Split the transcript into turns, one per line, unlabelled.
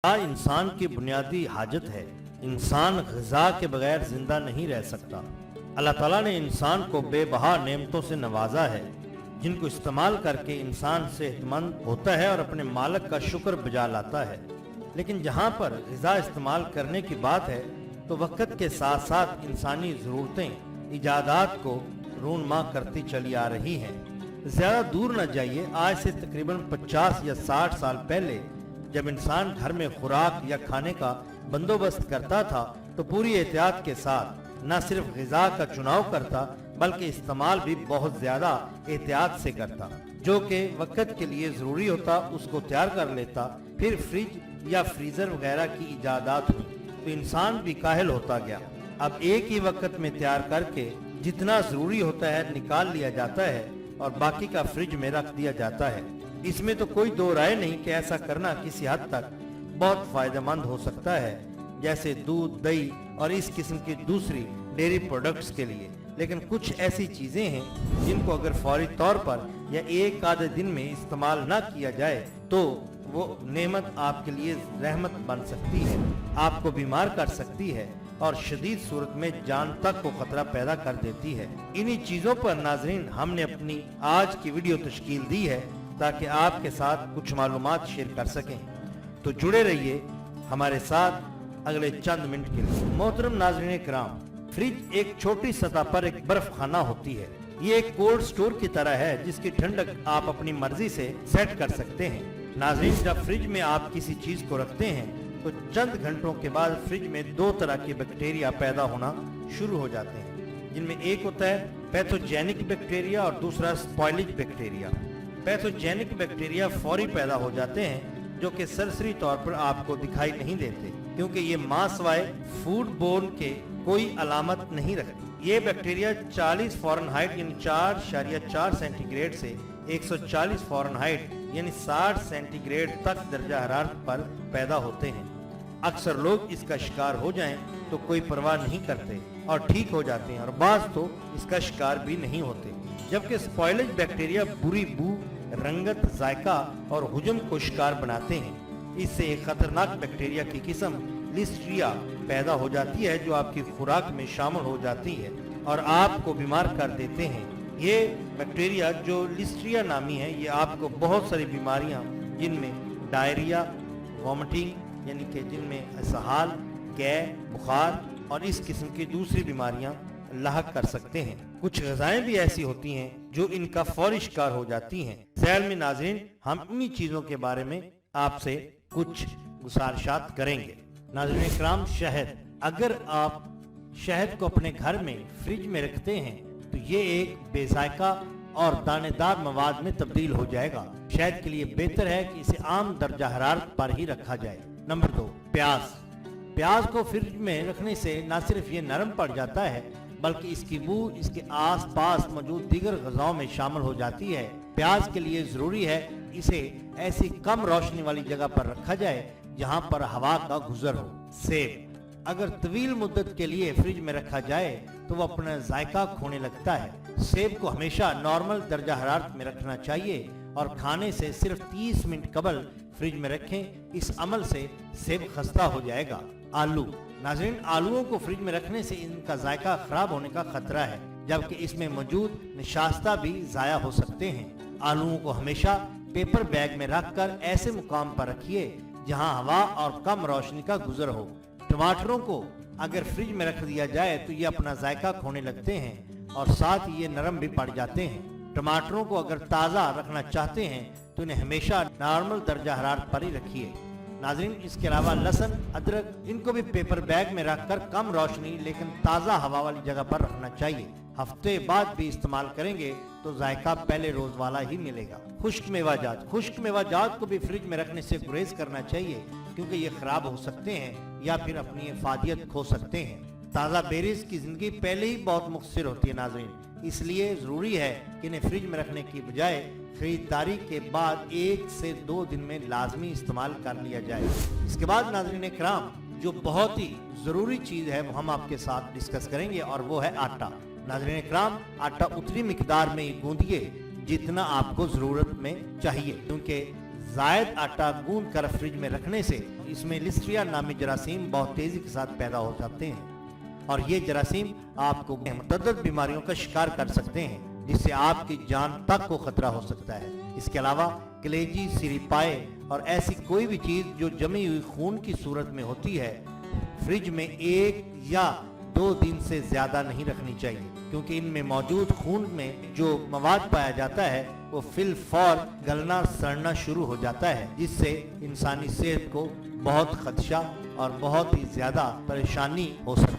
इंसान की बुनियादी हाजत है। इंसान ग़िज़ा के बगैर जिंदा नहीं रह सकता। अल्लाह ताला ने इंसान को बेबहा नेमतों से नवाजा है, जिनको इस्तेमाल करके इंसान सेहतमंद होता है और अपने मालिक का शुक्र बजा लाता है। लेकिन जहाँ पर ग़िज़ा इस्तेमाल करने की बात है तो वक्त के साथ साथ इंसानी ज़रूरतें इजादात को रूनमा करती चली आ रही हैं। ज़्यादा दूर न जाइए, आज से तकरीबन 50 या 60 साल पहले जब इंसान घर में खुराक या खाने का बंदोबस्त करता था तो पूरी एहतियात के साथ न सिर्फ ग़िज़ा का चुनाव करता बल्कि इस्तेमाल भी बहुत ज़्यादा एहतियात से करता। जो कि वक्त के लिए ज़रूरी होता उसको तैयार कर लेता। फिर फ्रिज या फ्रीज़र वगैरह की इजादात हुई तो इंसान भी काहिल होता गया। अब एक ही वक्त में तैयार करके जितना ज़रूरी होता है निकाल लिया जाता है और बाकी का फ्रिज में रख दिया जाता है। इसमें तो कोई दो राय नहीं कि ऐसा करना किसी हद तक बहुत फायदेमंद हो सकता है, जैसे दूध, दही और इस किस्म की दूसरी डेयरी प्रोडक्ट्स के लिए। लेकिन कुछ ऐसी चीज़ें हैं जिनको अगर फौरी तौर पर या एक आधे दिन में इस्तेमाल ना किया जाए तो वो नेमत आपके लिए रहमत बन सकती है, आपको बीमार कर सकती है और शदीद सूरत में जान तक को खतरा पैदा कर देती है। इन्हीं चीज़ों पर नाजरीन हमने अपनी आज की वीडियो तश्कील दी है ताकि आपके साथ कुछ मालूमात शेयर कर सकें। तो जुड़े रहिए हमारे साथ अगले चंद मिनट के लिए। मोहतरम नाज़रीन किराम, फ्रिज एक छोटी सतह पर एक बर्फ खाना होती है। ये एक कोल्ड स्टोर की तरह है जिसकी ठंडक आप अपनी मर्जी से सेट कर सकते हैं। नाज़रीन, जब फ्रिज में आप किसी चीज को रखते हैं तो चंद घंटों के बाद फ्रिज में दो तरह के बैक्टीरिया पैदा होना शुरू हो जाते हैं, जिनमें एक होता है पैथोजेनिक बैक्टीरिया और दूसरा स्पॉइलेज बैक्टीरिया। पैथोजेनिक बैक्टीरिया फौरी पैदा हो जाते हैं जो कि सरसरी तौर पर आपको दिखाई नहीं देते क्योंकि ये मां सिवाय फूड बोर्न के कोई अलामत नहीं रखती। ये बैक्टीरिया 40 फ़ारेनहाइट यानी 4.4 सेंटीग्रेड से 140 फ़ारेनहाइट यानी 60 सेंटीग्रेड तक दर्जा हरारत पर पैदा होते हैं। अक्सर लोग इसका शिकार हो जाएं तो कोई परवाह नहीं करते और ठीक हो जाते हैं और बाज़ तो इसका शिकार भी नहीं होते। जबकि स्पॉइलेज बैक्टीरिया बुरी बू, रंगत, जायका और हुजम को शिकार बनाते हैं। इससे एक खतरनाक बैक्टीरिया की किस्म लिस्ट्रिया पैदा हो जाती है जो आपकी खुराक में शामिल हो जाती है और आपको बीमार कर देते हैं। ये बैक्टीरिया जो लिस्ट्रिया नामी है ये आपको बहुत सारी बीमारियां जिनमें डायरिया, वॉमिटिंग यानी कि जिनमें इसहाल, कै, बुखार और इस किस्म की दूसरी बीमारियां लाहक कर सकते हैं। कुछ ग़िज़ाएं भी ऐसी होती हैं जो इनका फौरी शिकार हो जाती हैं। ज़ैल में नाज़रीन हम इन्हीं चीज़ों के बारे में आपसे कुछ गुज़ारिशात करेंगे। नाज़रीन इकराम, शहद, अगर आप शहद को अपने घर में फ्रिज में रखते हैं तो ये एक बेज़ायका और दानेदार मवाद में तब्दील हो जाएगा। शहद के लिए बेहतर है कि इसे आम दर्जा हरारत पर ही रखा जाए। नंबर 2, प्याज। प्याज को फ्रिज में रखने से न सिर्फ ये नरम पड़ जाता है बल्कि इसकी बू इसके आस पास मौजूद दीगर ग़िज़ाओं में शामिल हो जाती है। प्याज के लिए ज़रूरी है इसे ऐसी कम रोशनी वाली जगह पर रखा जाए जहाँ पर हवा का गुजर हो। सेब, अगर तवील मुद्दत के लिए फ्रिज में रखा जाए तो वह अपना जायका खोने लगता है। सेब को हमेशा नॉर्मल दर्जा हरारत में रखना चाहिए और खाने से सिर्फ 30 मिनट कबल फ्रिज में रखें। इस अमल से सेब खस्ता हो जाएगा। आलू, नाज़रीन, आलूओं को फ्रिज में रखने से इनका जायका खराब होने का खतरा है जबकि इसमें मौजूद निशास्ता भी ज़ाया हो सकते हैं। आलूओं को हमेशा पेपर बैग में रखकर ऐसे मुकाम पर रखिए जहां हवा और कम रोशनी का गुजर हो। टमाटरों को अगर फ्रिज में रख दिया जाए तो ये अपना जायका खोने लगते हैं और साथ ही ये नरम भी पड़ जाते हैं। टमाटरों को अगर ताज़ा रखना चाहते हैं तो इन्हें हमेशा नॉर्मल दर्जा हरारत पर ही रखिए। नाज़रीन, इसके अलावा लहसुन, अदरक, इनको भी पेपर बैग में रखकर कम रोशनी लेकिन ताज़ा हवा वाली जगह पर रखना चाहिए। हफ्ते बाद भी इस्तेमाल करेंगे तो जायका पहले रोज वाला ही मिलेगा। खुश्क मेवाजात, खुश्क मेवाजात को भी फ्रिज में रखने से गुरेज करना चाहिए क्योंकि ये खराब हो सकते हैं या फिर अपनी इफादियत खो सकते हैं। ताज़ा बेरीज की जिंदगी पहले ही बहुत मुख्तसर होती है नाज़रीन, इसलिए ज़रूरी है कि इन्हें फ्रिज में रखने की बजाय खरीदारी के बाद 1 से 2 दिन में लाजमी इस्तेमाल कर लिया जाए। इसके बाद नाज़रीन इकराम, जो बहुत ही ज़रूरी चीज़ है वो हम आपके साथ डिस्कस करेंगे और वो है आटा। नाज़रीन इकराम, आटा उतनी मिकदार में ही गूंदिए जितना आपको ज़रूरत में चाहिए क्योंकि زائد آٹا گوندھ کر فریج میں رکھنے سے اس میں لسٹریا نامی جراثیم بہت تیزی کے ساتھ پیدا ہو جاتے ہیں اور یہ جراثیم آپ کو متعدد بیماریوں کا شکار کر سکتے ہیں جس سے آپ کی جان تک کو خطرہ ہو سکتا ہے۔ اس کے علاوہ کلیجی، سیریپائے اور ایسی کوئی بھی چیز جو جمی ہوئی خون کی صورت میں ہوتی ہے فریج میں 1 یا 2 دن سے زیادہ نہیں رکھنی چاہیے، کیونکہ ان میں موجود خون میں جو مواد پایا جاتا ہے وہ فی الفور گلنا سڑنا شروع ہو جاتا ہے، جس سے انسانی صحت کو بہت خدشہ اور بہت ہی زیادہ پریشانی ہو سکتی ہے۔